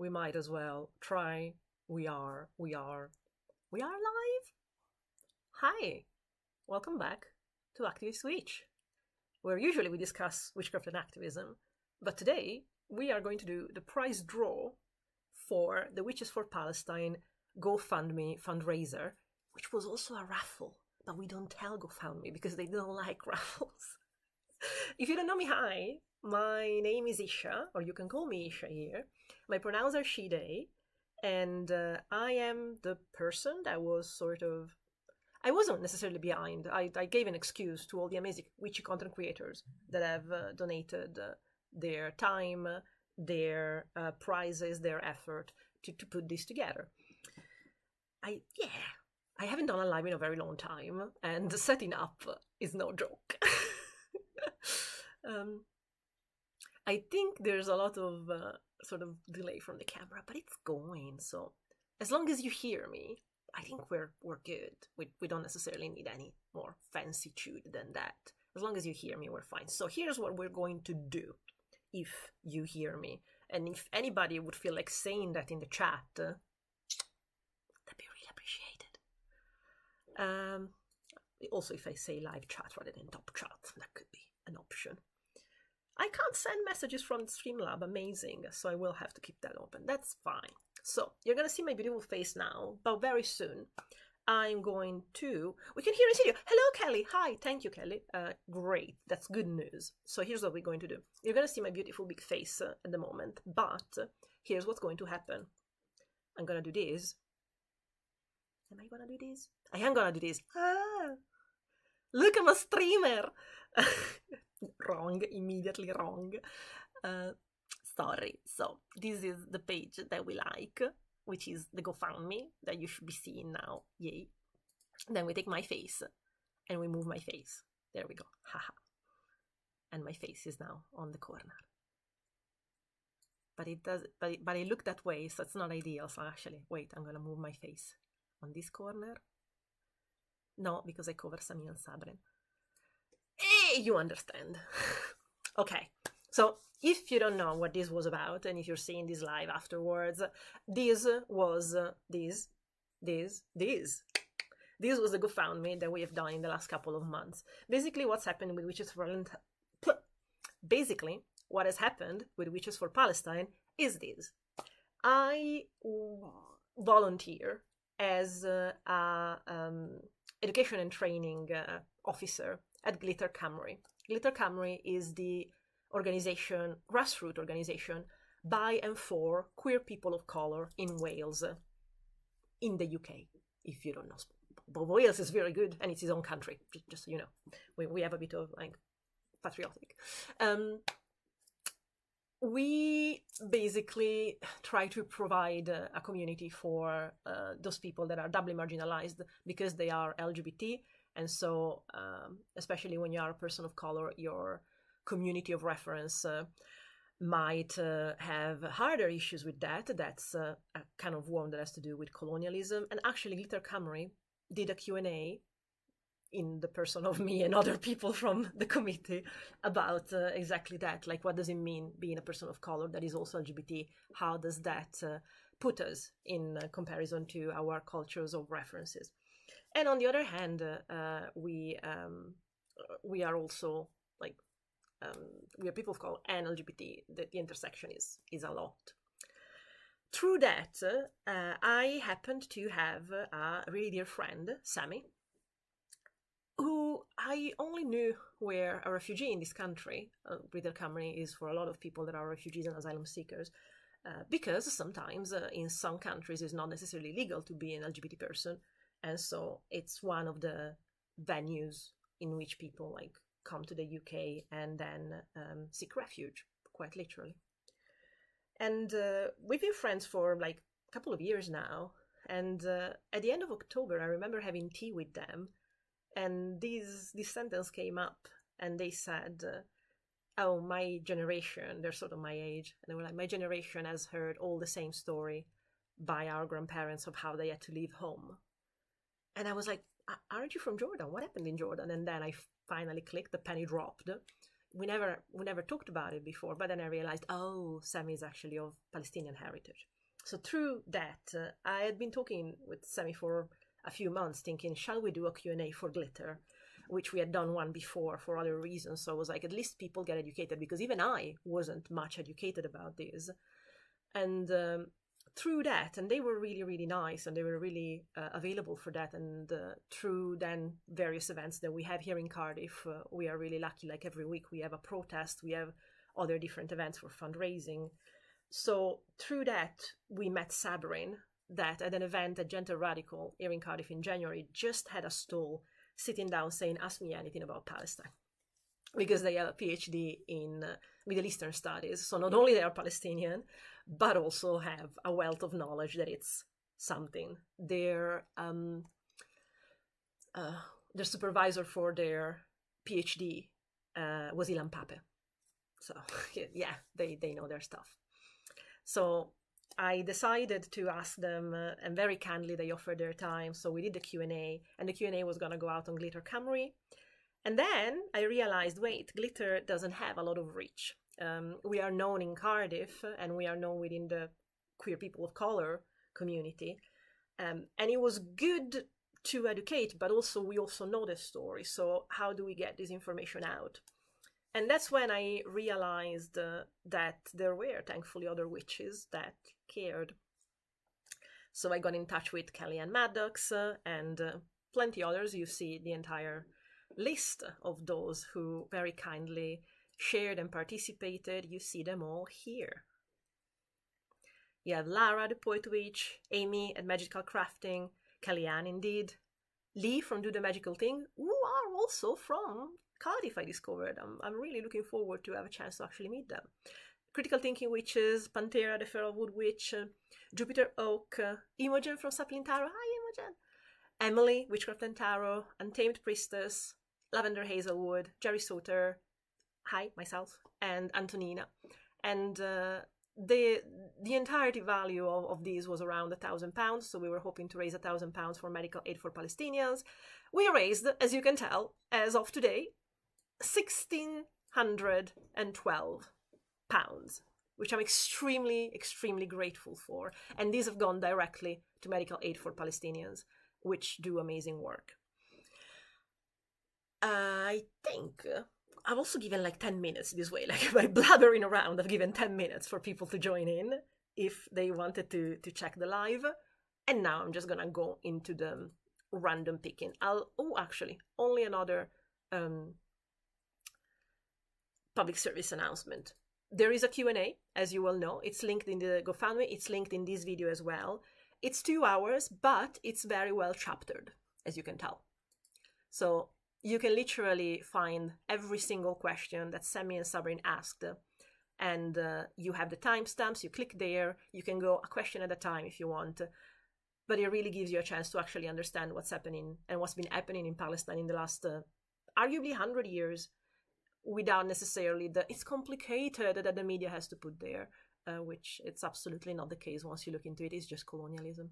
we might as well try. We are live. Hi, welcome back to Activist Witch, where usually we discuss witchcraft and activism, but today we are going to do the prize draw for the Witches for Palestine GoFundMe fundraiser, which was also a raffle, but we don't tell GoFundMe because they don't like raffles. If you don't know me, hi, my name is Isha, or you can call me Isha here. My pronouns are she, they, and I am the person that was I wasn't necessarily behind. I gave an excuse to all the amazing witchy content creators that have donated their time, their prizes, their effort to put this together. I haven't done a live in a very long time, and setting up is no joke. I think there's a lot of sort of delay from the camera, but it's going. So as long as you hear me, I think we're good. We don't necessarily need any more fancy tude than that. As long as you hear me, we're fine. So here's what we're going to do if you hear me. And if anybody would feel like saying that in the chat, that'd be really appreciated. Also, if I say live chat rather than top chat, that could be an option. I can't send messages from Streamlab, amazing, so I will have to keep that open. That's fine. So, you're going to see my beautiful face now, but very soon I'm going to... We can hear and see you. Hello, Kelly. Hi, thank you, Kelly. Great, that's good news. So here's what we're going to do. You're going to see my beautiful big face at the moment, but here's what's going to happen. I'm going to do this. Am I going to do this? I am going to do this. Ah, look, I'm a streamer. Wrong, immediately wrong. Sorry. So this is the page that we like, which is the GoFundMe that you should be seeing now. Yay. Then we take my face and we move my face. There we go. Haha. And my face is now on the corner. But it does. But it looked that way, so it's not ideal. So actually, wait. I'm gonna move my face on this corner. No, because I cover Sami and Sabrin. You understand. Okay, so if you don't know what this was about, and if you're seeing this live afterwards, this was the GoFundMe that we have done in the last couple of months. Basically, what's happened with Witches for what has happened with Witches for Palestine is this. I volunteer as a education and training officer at Glitter Camry. Glitter Camry is the organization, grassroots organization, by and for queer people of color in Wales, in the UK, if you don't know. But Wales is very good, and it's his own country, just so you know. We have a bit of, like, patriotic. We basically try to provide a community for those people that are doubly marginalized because they are LGBT. And so, especially when you are a person of color, your community of reference might have harder issues with that. That's a kind of one that has to do with colonialism. And actually, Glitter Camry did a Q&A in the person of me and other people from the committee about exactly that. Like, what does it mean being a person of color that is also LGBT? How does that put us in comparison to our cultures of references? And on the other hand, we are also, like, we are people of color and LGBT. The intersection is a lot. Through that, I happened to have a really dear friend, Sami, who I only knew were a refugee in this country. Glitter Camry is for a lot of people that are refugees and asylum seekers, because sometimes in some countries it's not necessarily legal to be an LGBT person. And so it's one of the venues in which people, like, come to the UK and then seek refuge, quite literally. And we've been friends for like a couple of years now. And at the end of October, I remember having tea with them. And this sentence came up, and they said, oh, my generation, they're sort of my age. And they were like, my generation has heard all the same story by our grandparents of how they had to leave home. And I was like, aren't you from Jordan? What happened in Jordan? And then I finally clicked, the penny dropped. we never talked about it before, but then I realized, oh, Sammy is actually of Palestinian heritage. So through that, I had been talking with Sammy for a few months, thinking, shall we do a Q&A for glitter, which we had done one before for other reasons. So I was like, at least people get educated, because even I wasn't much educated about this. And through that, and they were really, really nice, and they were really available for that. And through then various events that we have here in Cardiff, we are really lucky. Like every week we have a protest, we have other different events for fundraising. So through that, we met Sabrin, that at an event at Gentle Radical here in Cardiff in January, just had a stall sitting down saying, ask me anything about Palestine. Because they have a PhD in Middle Eastern studies. So not only they are Palestinian, but also have a wealth of knowledge that it's something. Their supervisor for their PhD was Ilan Pape. So yeah, they know their stuff. So I decided to ask them, and very kindly they offered their time. So we did the Q&A, and the Q&A was going to go out on Glitter Camry. And then I realized, wait, glitter doesn't have a lot of reach. We are known in Cardiff, and we are known within the queer people of color community. And it was good to educate, but also we also know the story. So how do we get this information out? And that's when I realized that there were, thankfully, other witches that cared. So I got in touch with Kelly and Maddox and plenty others. You see the entire list of those who very kindly shared and participated. You see them all here. You have Lara, the Poet Witch, Amy at Magical Crafting, Kellyanne indeed, Lee from Do the Magical Thing, who are also from Cardiff, I discovered. I'm really looking forward to have a chance to actually meet them. Critical Thinking Witches, Panthera, the Feralwood Witch, Jupiter Oak, Imogen from Sapling Tarot, hi Imogen, Emily, Witchcraft and Tarot, Untamed Priestess, Lavender Hazelwood, Jerry Souter, hi, myself, and Antonina. And the entirety value of these was around £1,000, so we were hoping to raise £1,000 for medical aid for Palestinians. We raised, as you can tell, as of today, £1,612, which I'm extremely, extremely grateful for. And these have gone directly to medical aid for Palestinians, which do amazing work. I think I've also given like 10 minutes this way, like by blabbering around, I've given 10 minutes for people to join in if they wanted to check the live. And now I'm just gonna go into the random picking. Actually, only another public service announcement. There is a Q&A, as you all know. It's linked in the GoFundMe. It's linked in this video as well. It's 2 hours, but it's very well chaptered, as you can tell. So you can literally find every single question that Sammy and Sabrine asked, and you have the timestamps. You click there. You can go a question at a time if you want, but it really gives you a chance to actually understand what's happening and what's been happening in Palestine in the last arguably 100 years, without necessarily it's complicated that the media has to put there, which it's absolutely not the case once you look into it. It's just colonialism.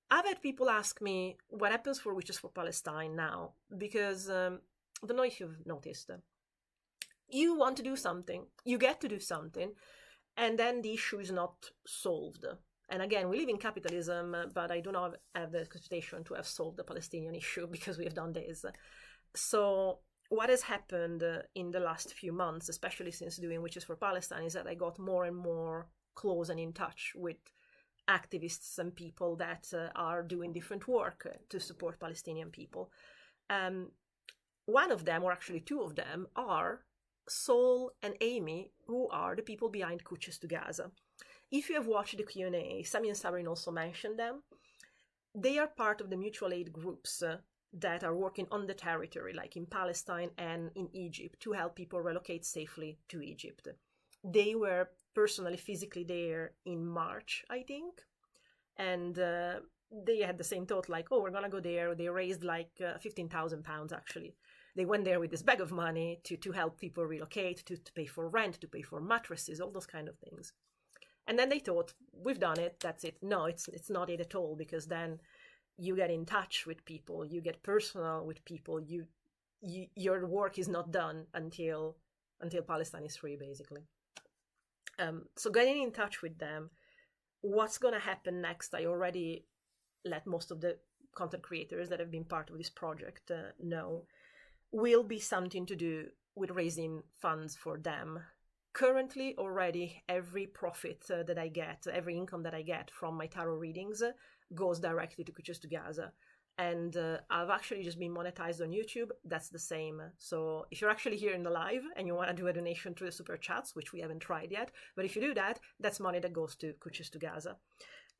I've had people ask me what happens for Witches for Palestine now, because I don't know if you've noticed, you want to do something, you get to do something, and then the issue is not solved. And again, we live in capitalism, but I do not have the expectation to have solved the Palestinian issue because we have done this. So what has happened in the last few months, especially since doing Witches for Palestine, is that I got more and more close and in touch with activists and people that are doing different work to support Palestinian people. One of them, or actually 2 of them, are Sol and Amy, who are the people behind Coaches to Gaza. If you have watched the Q&A, Sammy and Sabrine also mentioned them. They are part of the mutual aid groups that are working on the territory, like in Palestine and in Egypt, to help people relocate safely to Egypt. They were personally, physically there in March, I think, and they had the same thought, like, oh, we're gonna go there. They raised like £15,000 actually. They went there with this bag of money to help people relocate, to pay for rent, to pay for mattresses, all those kind of things. And then they thought, we've done it, that's it. No, it's not it at all, because then you get in touch with people, you get personal with people, you your work is not done until Palestine is free, basically. So getting in touch with them, what's going to happen next, I already let most of the content creators that have been part of this project know, will be something to do with raising funds for them. Currently, already, every profit that I get, every income that I get from my tarot readings goes directly to Kuchus to Gaza. And I've actually just been monetized on YouTube. That's the same. So if you're actually here in the live and you want to do a donation through the super chats, which we haven't tried yet, but if you do that, that's money that goes to Kuchus to Gaza.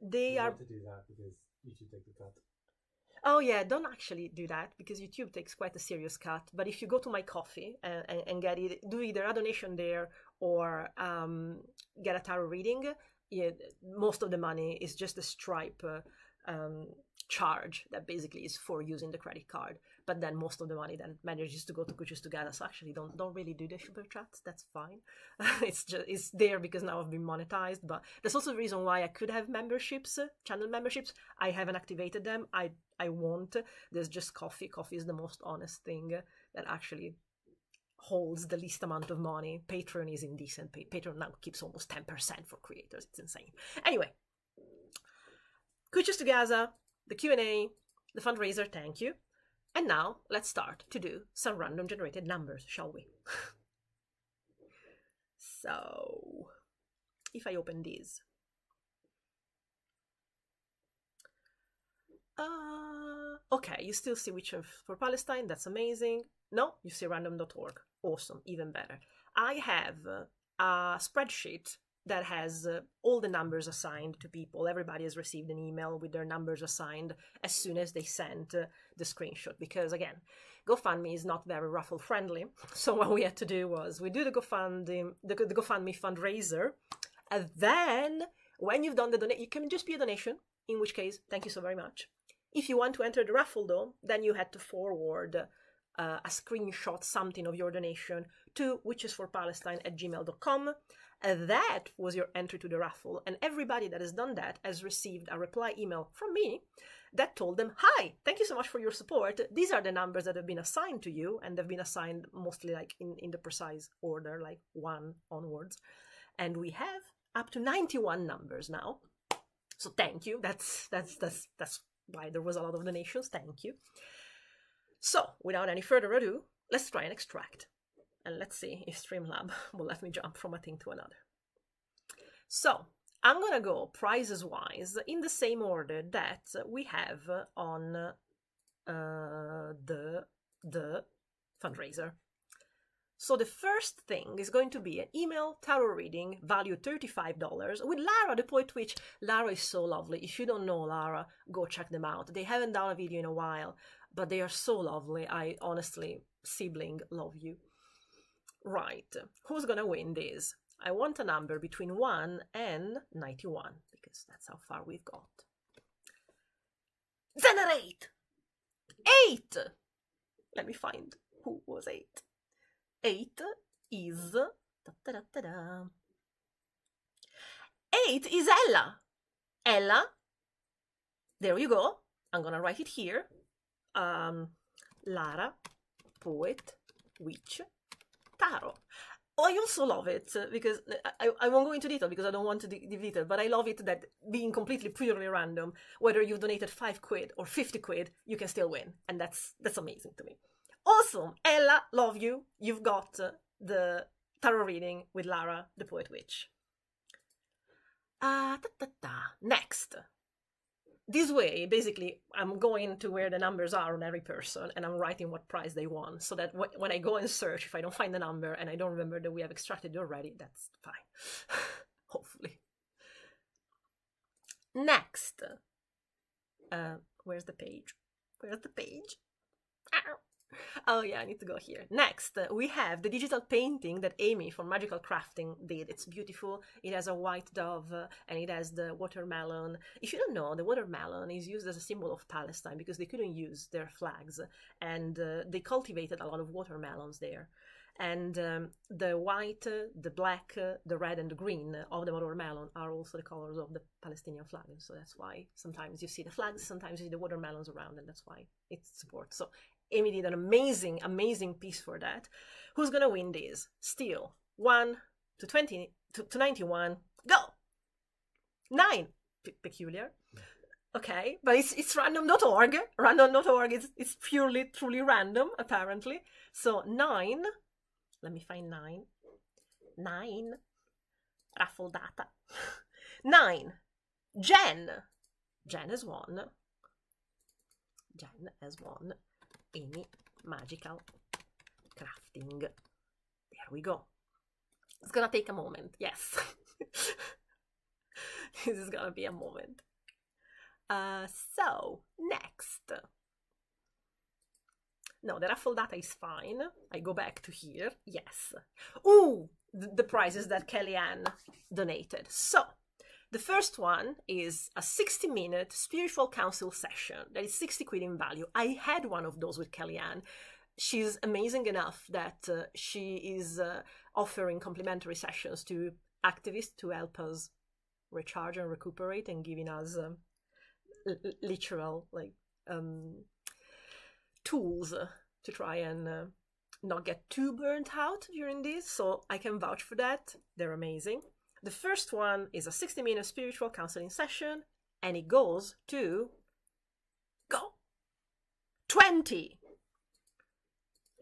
You have to do that because YouTube takes the cut. Oh yeah, don't actually do that because YouTube takes quite a serious cut. But if you go to my Ko-fi and get it, do either a donation there or get a tarot reading, most of the money is just a Stripe charge that basically is for using the credit card. But then most of the money then manages to go to Kuchus Together. So actually don't really do the super chats. That's fine. It's there because now I've been monetized. But that's also the reason why I could have memberships, channel memberships. I haven't activated them. I won't. There's just Ko-fi. Ko-fi is the most honest thing that actually holds the least amount of money. Patreon is indecent. Patreon now keeps almost 10% for creators. It's insane. Anyway, Kuchus to Gaza, the Q&A, the fundraiser, thank you. And now let's start to do some random generated numbers, shall we? So, if I open these. Okay, you still see Witch for Palestine, that's amazing. No, you see random.org, awesome, even better. I have a spreadsheet that has all the numbers assigned to people. Everybody has received an email with their numbers assigned as soon as they sent the screenshot. Because again, GoFundMe is not very Raffle friendly. So what we had to do was we do the GoFundMe fundraiser, and then when you've done the donation, you can just be a donation. In which case, thank you so very much. If you want to enter the raffle though, then you had to forward a screenshot, something of your donation to witchesforpalestine@gmail.com. That was your entry to the raffle, and everybody that has done that has received a reply email from me that told them, hi, thank you so much for your support. These are the numbers that have been assigned to you, and they've been assigned mostly like in the precise order, like 1 onwards. And we have up to 91 numbers now. So thank you. That's why there was a lot of donations. Thank you. So without any further ado, let's try and extract. And let's see if Streamlab will let me jump from a thing to another. So I'm going to go prizes-wise in the same order that we have on the fundraiser. So the first thing is going to be an email tarot reading valued $35 with Lara, the Poet Witch. Lara is so lovely. If you don't know Lara, go check them out. They haven't done a video in a while, but they are so lovely. I honestly, sibling, love you. Right, who's gonna win this? I want a number between 1 and 91, because that's how far we've got. Generate! 8! Let me find who was 8. 8 is... 8 is Ella! Ella, there you go. I'm gonna write it here. Lara, Poet, Witch, Tarot. Oh, I also love it because I won't go into detail because I don't want to delete it, but I love it that being completely purely random, whether you've donated 5 quid or 50 quid, you can still win. And that's amazing to me. Awesome. Ella, love you. You've got the tarot reading with Lara, the Poet Witch. Next. This way, basically, I'm going to where the numbers are on every person and I'm writing what prize they won so that when I go and search, if I don't find the number and I don't remember that we have extracted it already, that's fine. Hopefully. Next. Where's the page? Where's the page? Ow. Oh yeah, I need to go here. Next, we have the digital painting that Amy from Magical Crafting did. It's beautiful. It has a white dove and it has the watermelon. If you don't know, the watermelon is used as a symbol of Palestine because they couldn't use their flags and they cultivated a lot of watermelons there. And the white, the black, the red and the green of the watermelon are also the colors of the Palestinian flag. So that's why sometimes you see the flags, sometimes you see the watermelons around, and that's why it supports. So Amy did an amazing piece for that. Who's gonna win this? Still 1 to 20 to 91. Go. 9. Peculiar. Okay, but it's random.org. Random.org it's purely truly random apparently. So 9. Let me find 9. 9. Raffle data. 9. Jen has won. Jen has won. Amy Magical Crafting. There we go. It's gonna take a moment. Yes. This is gonna be a moment. So next. No, the raffle data is fine. I go back to here. Yes. Ooh, the prizes that Kellyanne donated. So the first one is a 60-minute spiritual counsel session that is 60 quid in value. I had one of those with Kellyanne. She's amazing enough that she is offering complimentary sessions to activists to help us recharge and recuperate, and giving us literal tools to try and not get too burnt out during this. So I can vouch for that. They're amazing. The first one is a 60-minute spiritual counseling session, and it goes to 20.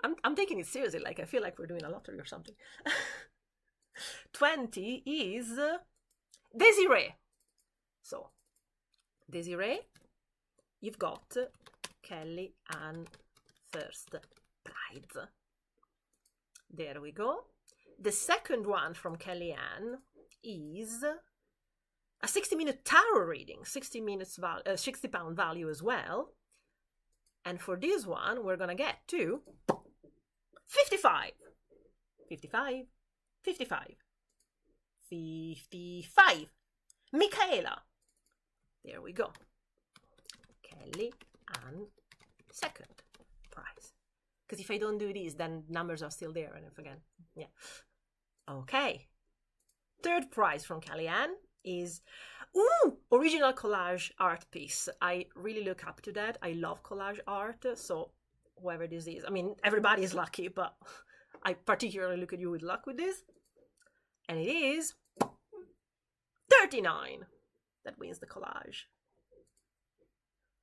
I'm taking it seriously, like I feel like we're doing a lottery or something. 20 is Desiree. So Desiree, you've got Kelly Ann first prize. There we go. The second one from Kelly Ann is a 60-minute tarot reading, 60 minutes £60 value as well. And for this one, we're gonna get to 55. 55. 55. 55. Michaela. There we go. Kelly Ann second prize. Because if I don't do these, then numbers are still there and I forget. Yeah. Okay. Third prize from Kellyanne is original collage art piece. I really look up to that. I love collage art. So whoever this is, I mean, everybody is lucky, but I particularly look at you with luck with this. And it is 39 that wins the collage.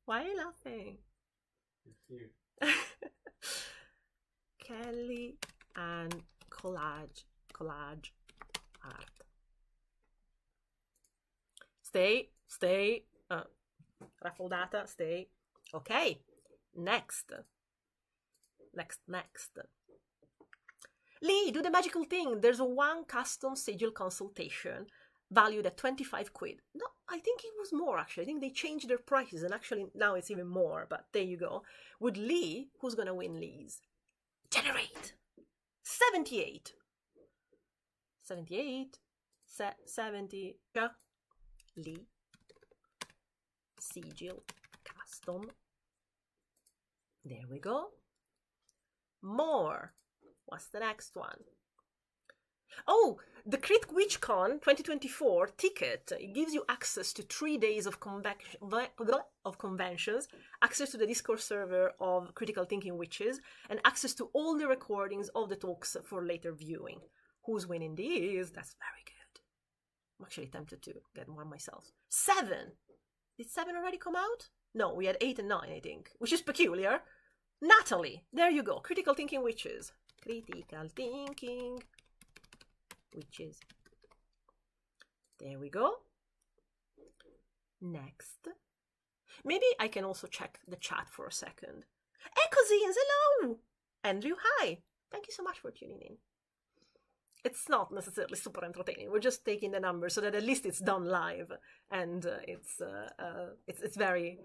Why are you laughing? It's cute. Kelly and collage art. Stay. Raffle data, stay. Okay, next. Lee, do the magical thing. There's a 1 custom sigil consultation valued at 25 quid. No, I think it was more actually. I think they changed their prices and actually now it's even more, but there you go. With Lee, who's gonna win Lee's? Generate! 78. 70. Lee. Sigil. Custom. There we go. More. What's the next one? Oh, the Crit WitchCon 2024 ticket. It gives you access to 3 days of conventions, access to the Discord server of Critical Thinking Witches, and access to all the recordings of the talks for later viewing. Who's winning these? That's very good. I'm actually tempted to get one myself. 7. Did 7 already come out? No, we had 8 and 9, I think, which is peculiar. Natalie, there you go. Critical Thinking Witches. Critical Thinking Witches. There we go. Next. Maybe I can also check the chat for a second. Ecozines, hello! Andrew, hi. Thank you so much for tuning in. It's not necessarily super entertaining. We're just taking the numbers so that at least it's done live and it's very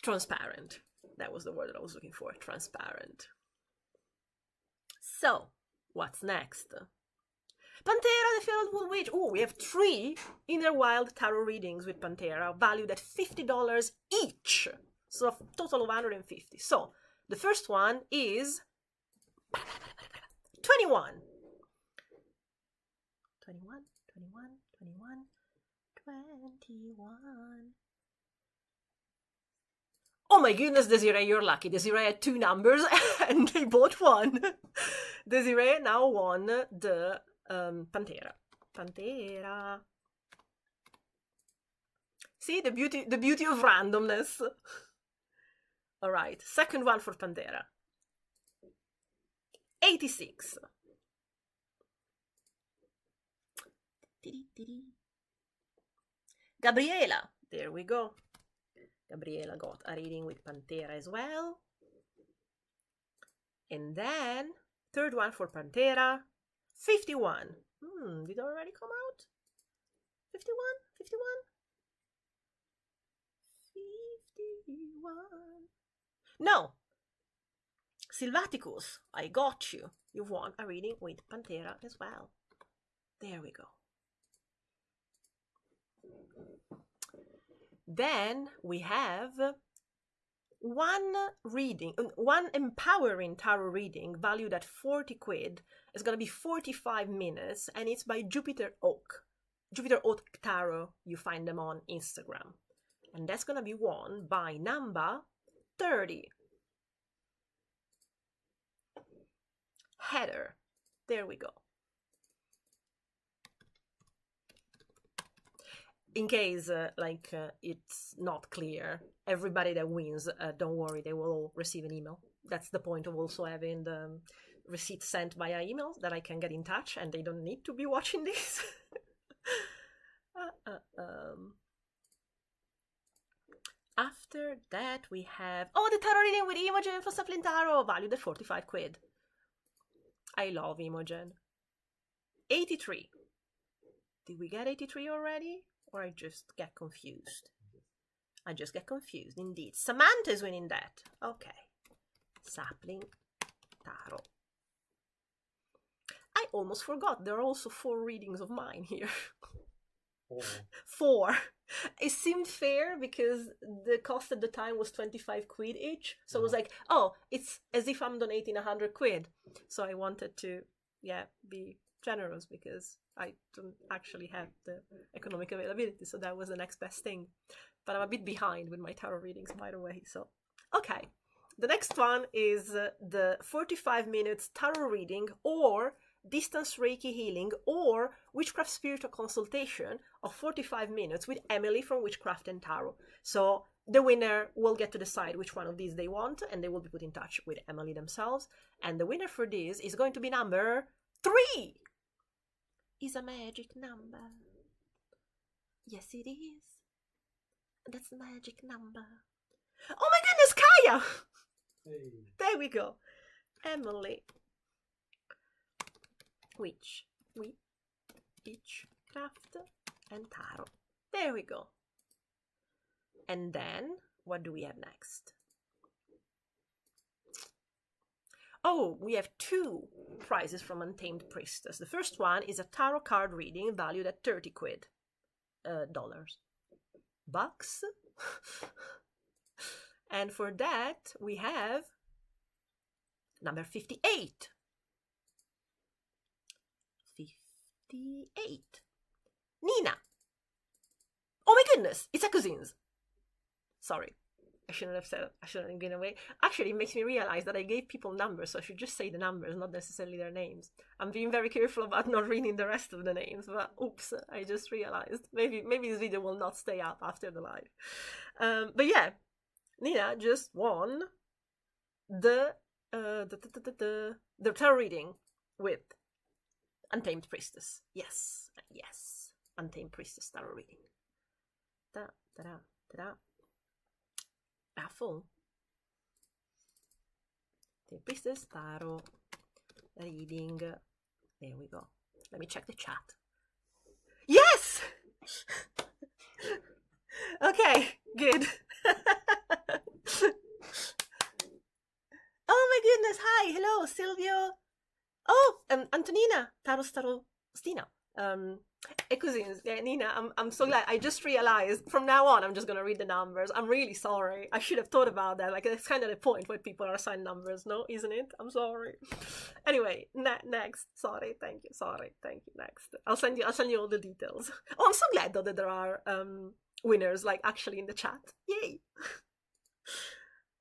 transparent. That was the word that I was looking for. Transparent. So, what's next? Panthera, the Feralwood Witch. Oh, we have 3 Inner Wild tarot readings with Panthera, valued at $50 each. So a total of 150. So, the first one is 21. 21. Oh my goodness, Desiree, you're lucky. Desiree had 2 numbers and they both won. Desiree now won the Panthera. Panthera. See, the beauty of randomness. All right, second one for Panthera. 86. Gabriela, there we go. Gabriela got a reading with Panthera as well. And then, third one for Panthera, 51. Did it already come out? 51? 51? 51. No! Sylvaticus, I got you. You won a reading with Panthera as well. There we go. Then we have one empowering tarot reading valued at 40 quid. It's going to be 45 minutes and it's by Jupiter Oak. Jupiter Oak Tarot, you find them on Instagram. And that's going to be won by number 30. Heather. There we go. In case, it's not clear, everybody that wins, don't worry, they will all receive an email. That's the point of also having the receipt sent via email, that I can get in touch and they don't need to be watching this. After that, we have... Oh, the tarot reading with Imogen for Sapling Tarot, valued at 45 quid. I love Imogen. 83. Did we get 83 already? Or I just get confused? I just get confused, indeed. Samantha's winning that. Okay. Sapling Tarot. I almost forgot. There are also 4 readings of mine here. 4. It seemed fair because the cost at the time was 25 quid each. So it was like, oh, it's as if I'm donating 100 quid. So I wanted to, be generous because I don't actually have the economic availability. So that was the next best thing. But I'm a bit behind with my tarot readings, by the way. So, okay. The next one is the 45 minutes tarot reading or distance Reiki healing or Witchcraft Spiritual Consultation of 45 minutes with Emily from Witchcraft and Tarot. So the winner will get to decide which one of these they want and they will be put in touch with Emily themselves. And the winner for this is going to be number 3. Is a magic number. Yes, it is. That's a magic number. Oh my goodness, Kaya! Hey. There we go. Emily. Witchcraft and Tarot. There we go. And then, what do we have next? Oh, we have 2 prizes from Untamed Priestess. The first one is a tarot card reading valued at 30 quid. Dollars. Bucks. And for that, we have number 58. 58. Nina. Oh my goodness, it's a cousin's. Sorry, I shouldn't have said it. I shouldn't have given away. Actually, it makes me realize that I gave people numbers, so I should just say the numbers, not necessarily their names. I'm being very careful about not reading the rest of the names, but oops, I just realized. Maybe this video will not stay up after the live. But yeah, Nina just won the tarot reading with Untamed Priestess. Yes. Untamed Priestess tarot reading. Raffle. Untamed Priestess tarot reading. There we go. Let me check the chat. Yes! Okay, good. Oh my goodness, hi, hello, Silvio. Oh, Antonina, Stina. Cousins, yeah, Nina, I'm so glad. I just realized from now on, I'm just going to read the numbers. I'm really sorry. I should have thought about that. Like, that's kind of the point when people are assigned numbers, no? Isn't it? I'm sorry. Anyway, next. Sorry, thank you. Next. I'll send you all the details. Oh, I'm so glad, though, that there are winners, like, actually in the chat. Yay!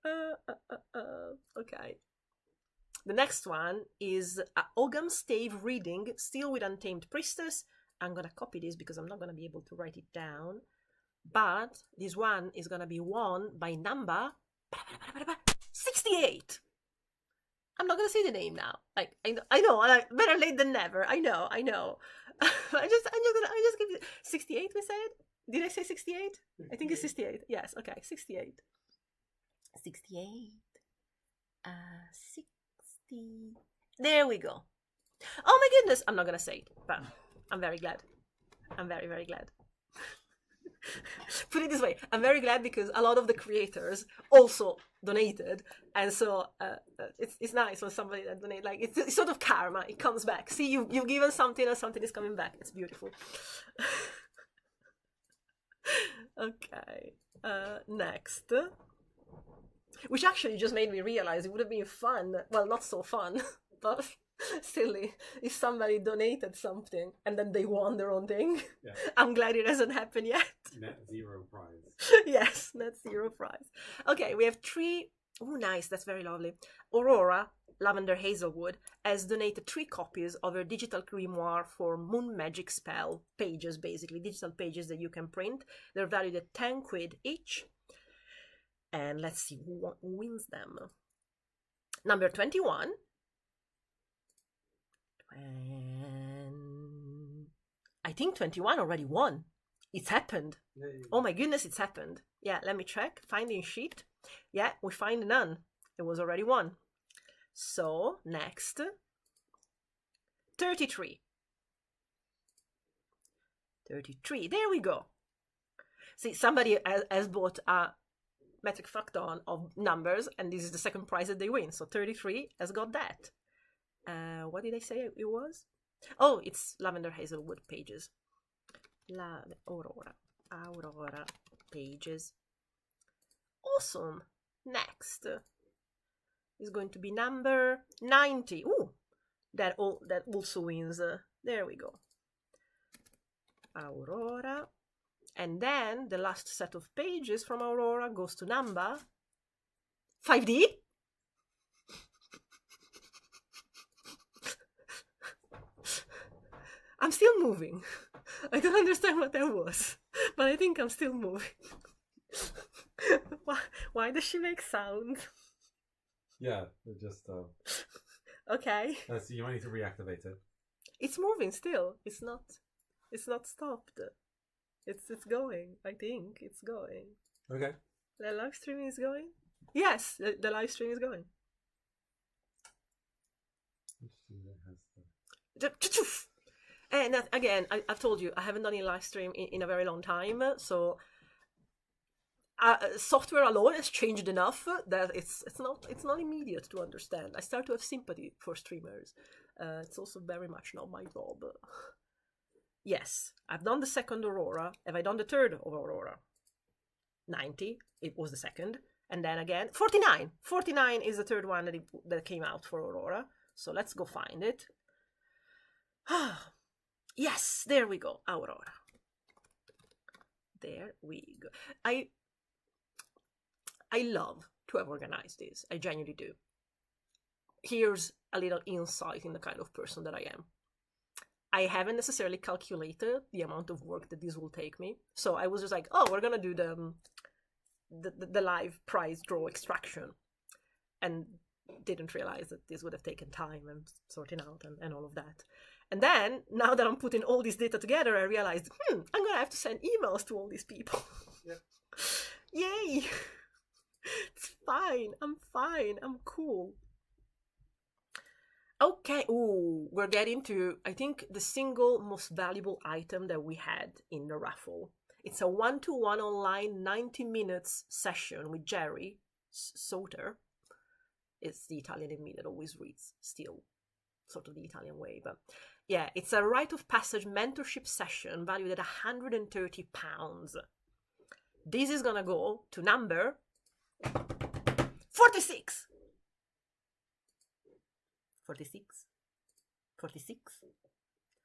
Okay. The next one is ogham stave reading, still with Untamed Priestess. I'm gonna copy this because I'm not gonna be able to write it down. But this one is gonna be won by number 68. I'm not gonna say the name now. Like I know, like better late than never. I know. I just give it 68. We said. Did I say 68? I think it's 68. Yes. Okay. 68. 68. 60. There we go. Oh my goodness! I'm not gonna say it, but I'm very glad. I'm very, very glad. Put it this way, I'm very glad because a lot of the creators also donated, and so it's nice when somebody that donate, like it's sort of karma. It comes back. See, you've given something and something is coming back. It's beautiful. Okay, next, which actually just made me realize it would have been fun. Well, not so fun, but silly if somebody donated something and then they won their own thing. Yeah. I'm glad it hasn't happened yet. Net zero prize. Yes, net zero prize. Okay, we have 3. Oh, nice. That's very lovely. Aurora, Lavender Hazelwood, has donated 3 copies of her digital grimoire for moon magic spell pages, basically digital pages that you can print. They're valued at 10 quid each. And let's see who wins them. Number 21. And I think 21 already won. It's happened. Oh my goodness, it's happened. Yeah, let me check. Finding sheet. Yeah, we find none. It was already won. So, next. 33. 33. There we go. See, somebody has bought a metric facton of numbers, and this is the second prize that they win. So 33 has got that. What did I say it was? Oh, it's Lavender Hazelwood pages. Aurora pages. Awesome. Next is going to be number 90. Ooh, that also wins. There we go. Aurora. And then the last set of pages from Aurora goes to number 5D. I'm still moving. I don't understand what that was, but I think I'm still moving. Why does she make sound? Yeah, it just... Okay. So you might need to reactivate it. It's moving still. It's not stopped. It's going. I think it's going. Okay. The live stream is going? Yes, the live stream is going. And again, I've told you, I haven't done a live stream in a very long time, so software alone has changed enough that it's not immediate to understand. I start to have sympathy for streamers. It's also very much not my job. Yes, I've done the second Aurora. Have I done the third of Aurora? 90, it was the second. And then again, 49. 49 is the third one that came out for Aurora. So let's go find it. Yes, there we go, Aurora. There we go. I love to have organized this. I genuinely do. Here's a little insight in the kind of person that I am. I haven't necessarily calculated the amount of work that this will take me. So I was just like, oh, we're going to do the live prize draw extraction. And didn't realize that this would have taken time and sorting out and all of that. And then, now that I'm putting all this data together, I realized, I'm going to have to send emails to all these people. Yep. Yay! It's fine. I'm fine. I'm cool. Okay, ooh, we're getting to, I think, the single most valuable item that we had in the raffle. It's a 1-to-1 online 90 minutes session with Jerry Souter. It's the Italian in me that always reads still sort of the Italian way, but yeah, it's a rite of passage mentorship session valued at £130. This is gonna go to number 46. 46. 46.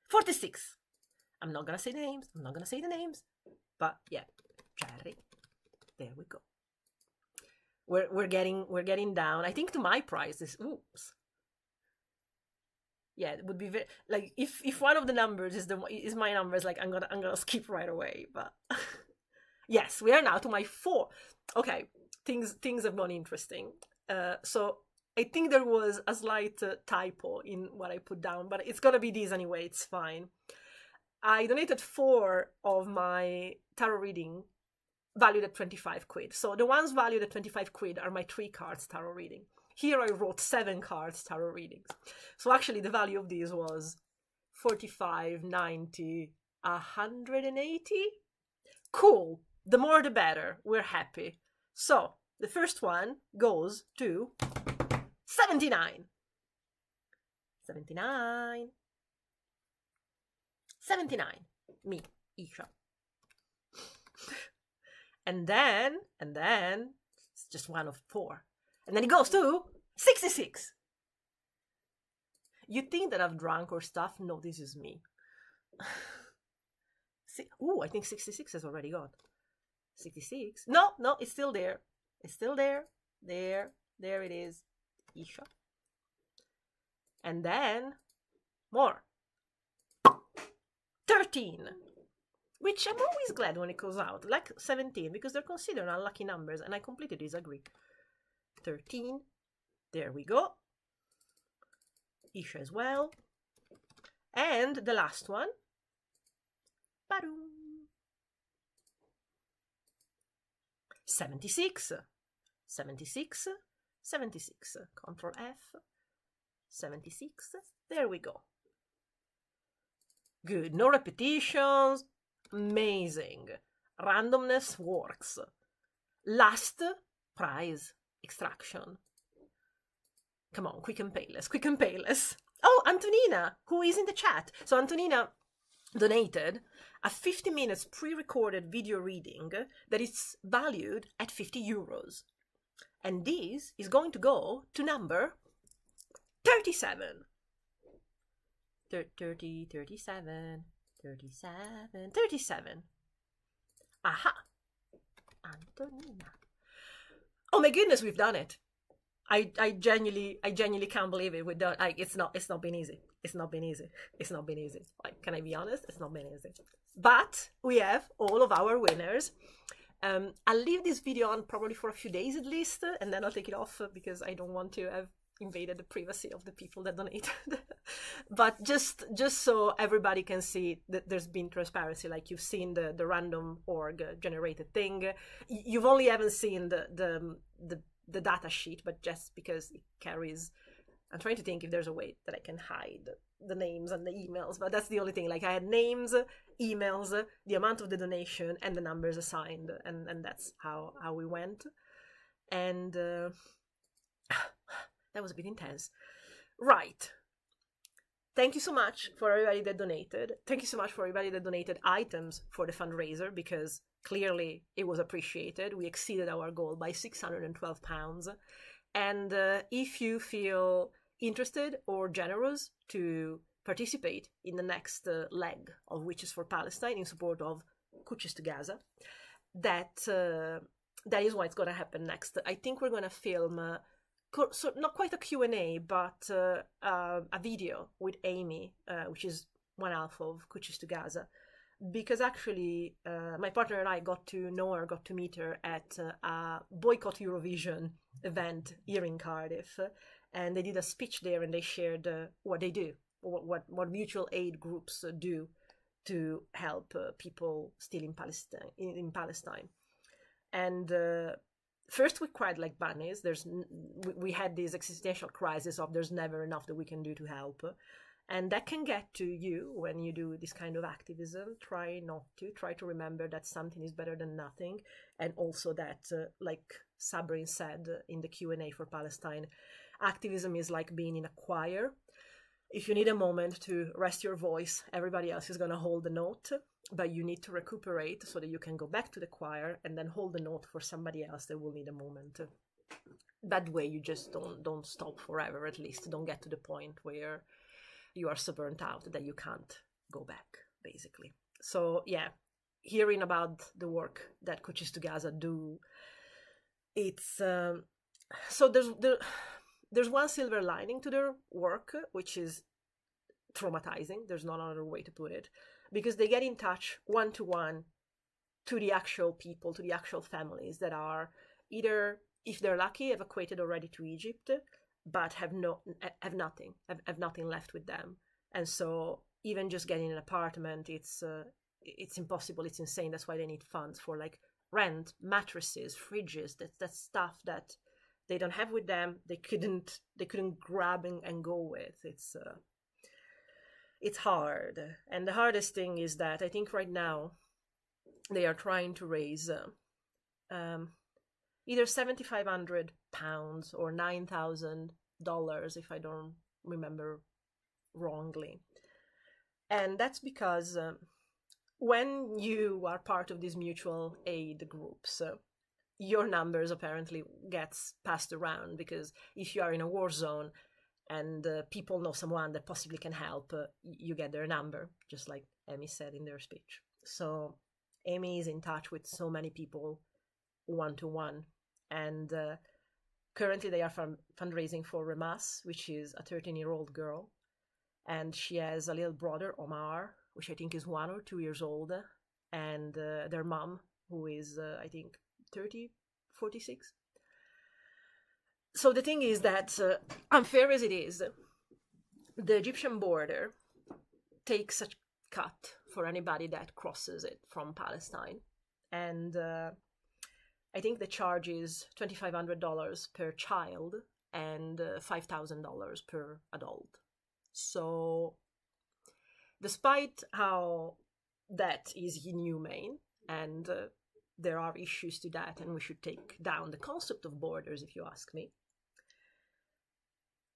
46. I'm not gonna say the names. But yeah, Jerry. There we go. we're getting down. I think to my price is oops. Yeah, it would be very like if one of the numbers is my numbers, like I'm gonna skip right away. But yes, we are now to my 4. Okay, things have gone interesting. So I think there was a slight typo in what I put down, but it's gonna be this anyway. It's fine. I donated 4 of my tarot reading valued at 25 quid. So the ones valued at 25 quid are my 3 cards tarot reading. Here I wrote 7 cards tarot readings. So actually the value of these was 45, 90, 180. Cool. The more the better. We're happy. So the first one goes to 79. 79. 79. Me, Isha. And then it's just one of 4. And then it goes to 66. You think that I've drunk or stuff? No, this is me. Ooh, I think 66 has already gone. 66. No, it's still there. It's still there. There it is. Isha. And then more. 13. Which I'm always glad when it goes out. Like 17, because they're considered unlucky numbers, and I completely disagree. 13. There we go. Isha as well. And the last one. Ba-doom. 76. 76. 76. Control F. 76. There we go. Good. No repetitions. Amazing. Randomness works. Last prize. Extraction. Come on, quick and painless. Oh, Antonina, who is in the chat. So Antonina donated a 50 minutes pre-recorded video reading that is valued at 50 euros. And this is going to go to number 37. 37. Aha. Antonina. Oh my goodness, we've done it. I genuinely can't believe it. We've done. It's not been easy. It's not been easy. Like, can I be honest? It's not been easy. But we have all of our winners. I'll leave this video on probably for a few days at least, and then I'll take it off because I don't want to have invaded the privacy of the people that donated. But just so everybody can see that there's been transparency, like you've seen the random org generated thing. You've only haven't seen the data sheet, but just because it carries, I'm trying to think if there's a way that I can hide the names and the emails, but that's the only thing. Like I had names, emails, the amount of the donation, and the numbers assigned, and that's how we went. And that was a bit intense. Right. Thank you so much for everybody that donated. Thank you so much for everybody that donated items for the fundraiser, because clearly it was appreciated. We exceeded our goal by £612. And if you feel interested or generous to participate in the next leg of Witches for Palestine in support of Witches to Gaza, that is what's going to happen next. I think we're going to film so not quite a Q&A, but a video with Amy, which is one half of Witches to Gaza, because actually my partner and I got to know her, got to meet her at a Boycott Eurovision event here in Cardiff, and they did a speech there, and they shared what they do, what mutual aid groups do to help people still in Palestine. And first, we cried like bunnies. We had this existential crisis of there's never enough that we can do to help. And that can get to you when you do this kind of activism. Try to remember that something is better than nothing. And also that, like Sabrin said in the Q&A for Palestine, activism is like being in a choir. If you need a moment to rest your voice, everybody else is going to hold the note, but you need to recuperate so that you can go back to the choir and then hold the note for somebody else that will need a moment. That way you just don't stop forever, at least. Don't get to the point where you are so burnt out that you can't go back, basically. So yeah, hearing about the work that Witches to Gaza do it's so there's one silver lining to their work, which is traumatizing. There's no other way to put it, because they get in touch one-to-one to the actual people, to the actual families that are either, if they're lucky, evacuated already to Egypt, but have nothing left with them. And so even just getting an apartment, it's impossible. It's insane. That's why they need funds for like rent, mattresses, fridges. That's stuff that they don't have with them. They couldn't grab and go with. It's hard. And the hardest thing is that I think right now they are trying to raise either £7,500 or $9,000, if I don't remember wrongly. And that's because when you are part of these mutual aid groups, your numbers apparently gets passed around, because if you are in a war zone and people know someone that possibly can help, you get their number, just like Amy said in their speech. So Amy is in touch with so many people one-to-one, and currently they are fundraising for Remas, which is a 13-year-old girl, and she has a little brother, Omar, which I think is 1 or 2 years old, and their mom, who is I think 46. So the thing is that, unfair as it is, the Egyptian border takes a cut for anybody that crosses it from Palestine. And I think the charge is $2,500 per child and $5,000 per adult. So despite how that is inhumane, and there are issues to that, and we should take down the concept of borders, if you ask me,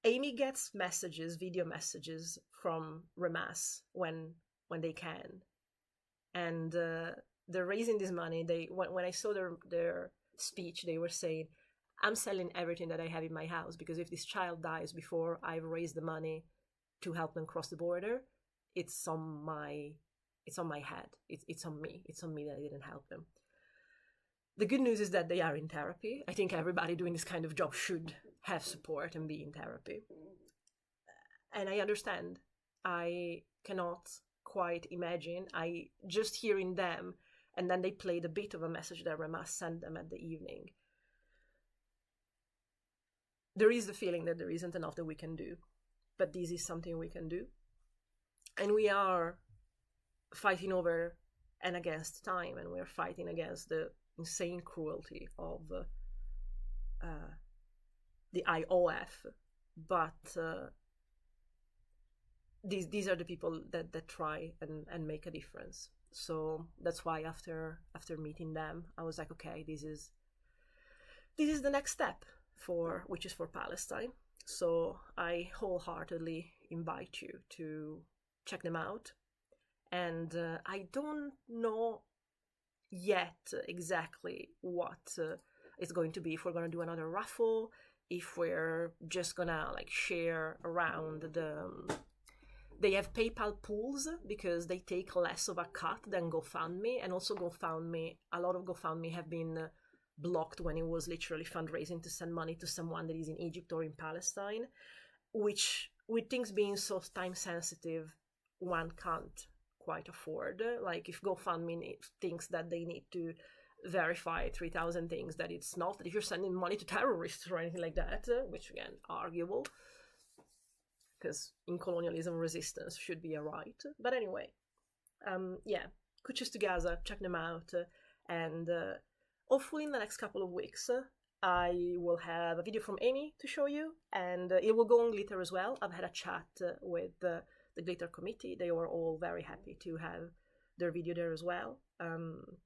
Amy gets messages, video messages from Remas when they can. And they're raising this money. When I saw their speech, they were saying, I'm selling everything that I have in my house, because if this child dies before I've raised the money to help them cross the border, it's on my head. It's on me. It's on me that I didn't help them. The good news is that they are in therapy. I think everybody doing this kind of job should have support and be in therapy. And I understand. I cannot quite imagine. I just hearing them, and then they played a bit of a message that Remas sent them at the evening. There is the feeling that there isn't enough that we can do, but this is something we can do. And we are fighting over and against time, and we're fighting against the insane cruelty of the IOF, but these are the people that try and make a difference. So that's why after meeting them, I was like, okay, this is the next step for Witches for Palestine. So I wholeheartedly invite you to check them out. And I don't know yet exactly what it's going to be. If we're going to do another raffle, if we're just gonna like share around they have PayPal pools, because they take less of a cut than GoFundMe. And also GoFundMe, a lot of GoFundMe have been blocked when it was literally fundraising to send money to someone that is in Egypt or in Palestine, which, with things being so time sensitive, one can't quite afford. Like if GoFundMe thinks that they need to verify 3,000 things, that it's not, that if you're sending money to terrorists or anything like that, which again, arguable, because in colonialism resistance should be a right. But anyway, yeah, Kuchis to Gaza, check them out, and hopefully in the next couple of weeks I will have a video from Amy to show you, and it will go on Glitter as well. I've had a chat with the Glitter committee. They were all very happy to have their video there as well.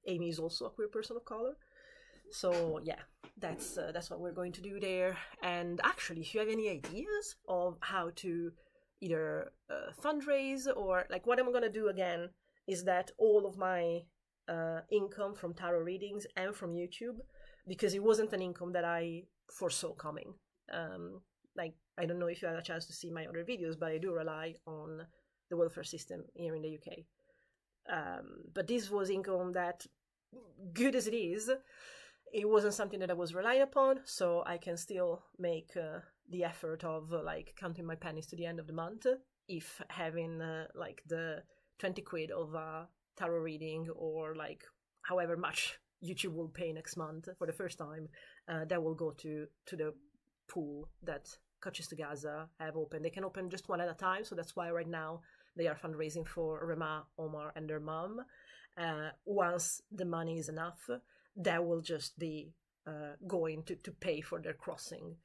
Amy is also a queer person of color. So yeah, that's what we're going to do there. And actually, if you have any ideas of how to either fundraise, or like what I'm gonna do again is that all of my income from tarot readings and from YouTube, because it wasn't an income that I foresaw coming. Like, I don't know if you had a chance to see my other videos, but I do rely on the welfare system here in the UK. But this was income that, good as it is, it wasn't something that I was relying upon, so I can still make the effort of like counting my pennies to the end of the month if having like the 20 quid of a tarot reading, or like however much YouTube will pay next month for the first time, that will go to the pool that Coaches to Gaza have opened. They can open just one at a time, so that's why right now they are fundraising for Rema, Omar, and their mom. Once the money is enough, that will just be going to pay for their crossing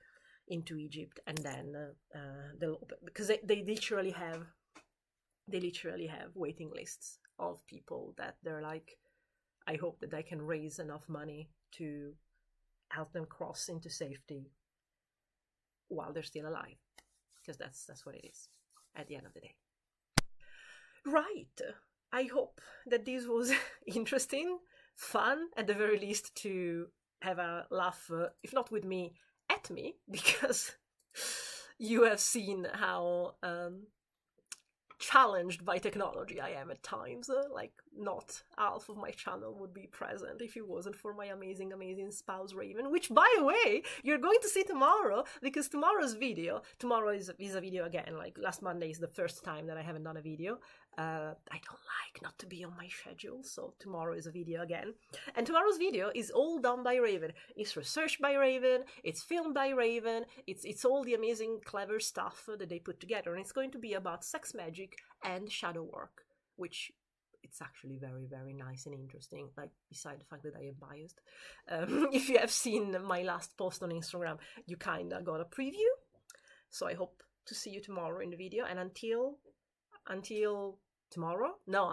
into Egypt, and then they'll open, because they literally have waiting lists of people that they're like, I hope that I can raise enough money to help them cross into safety while they're still alive, because that's what it is at the end of the day. Right. I hope that this was interesting, fun, at the very least, to have a laugh, if not with me, at me, because you have seen how challenged by technology I am at times. Like, not half of my channel would be present if it wasn't for my amazing spouse Raven, which, by the way, you're going to see tomorrow, because tomorrow is a video again. Like, last Monday is the first time that I haven't done a video. I don't like not to be on my schedule, so tomorrow is a video again. And tomorrow's video is all done by Raven. It's researched by Raven, it's filmed by Raven, it's all the amazing clever stuff that they put together, and it's going to be about sex magic and shadow work, which it's actually very, very nice and interesting, like, beside the fact that I am biased. If you have seen my last post on Instagram, you kinda got a preview, so I hope to see you tomorrow in the video. And until tomorrow? No,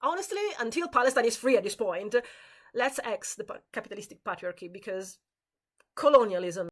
honestly, until Palestine is free at this point, let's X the capitalistic patriarchy, because colonialism